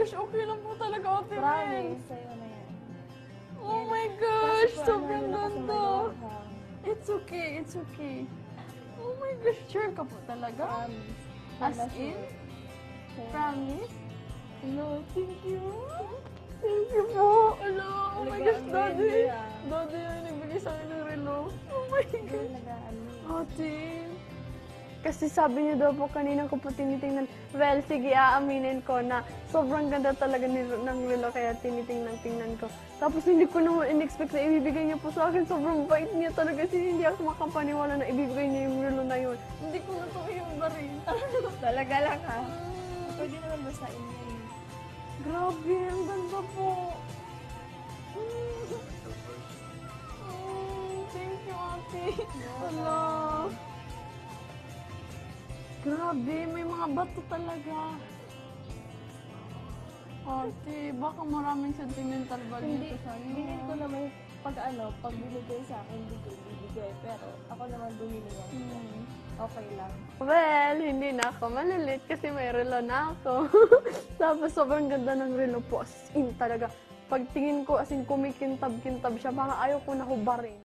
gosh, okay lang po talaga, Ate Mel. Promise, sa'yo na yan. Oh my gosh, Kasi sobrang ano, kasi ganda. may ha. It's okay, it's okay. Oh my gosh, sure ka po talaga? Promise. As Wala in? sure. Sure. Promise? Hello, thank you. Thank you po. Hello, oh my gosh, Alagaan mo Daddy. yun, Kuya. Daddy, yung nagbigay sa akin ng relo. Oh my Hindi gosh. nagaan mo. Ate. Kasi sabi niyo daw po kanina ko po tinitingnan. Well, sige, aaminin ko na sobrang ganda talaga ng relo kaya tinitingnan ko. Tapos hindi ko naman in-expect na ibibigay niya po sa akin. Sobrang bait niya talaga. Kasi hindi ako makapaniwala na ibibigay niya yung relo na yun. Hindi ko na ito yung barin. Talaga lang ha. Pwede naman basahin yan. Grabe, ang ganda po. Thank you, ate. Hello. Grabe, may mga bato talaga. Ate, baka maraming sentimental value Hindi, ito sa iyo. hindi ko naman pag binigay sa akin, hindi ko ibibigay. Pero ako naman bumili yan. Okay lang. Well, hindi na ako malilit kasi may relo na ako. Tapos sobrang ganda ng relo po. As in talaga. Pag tingin ko, as in kumikintab-kintab siya, parang ayaw ko na hubarin.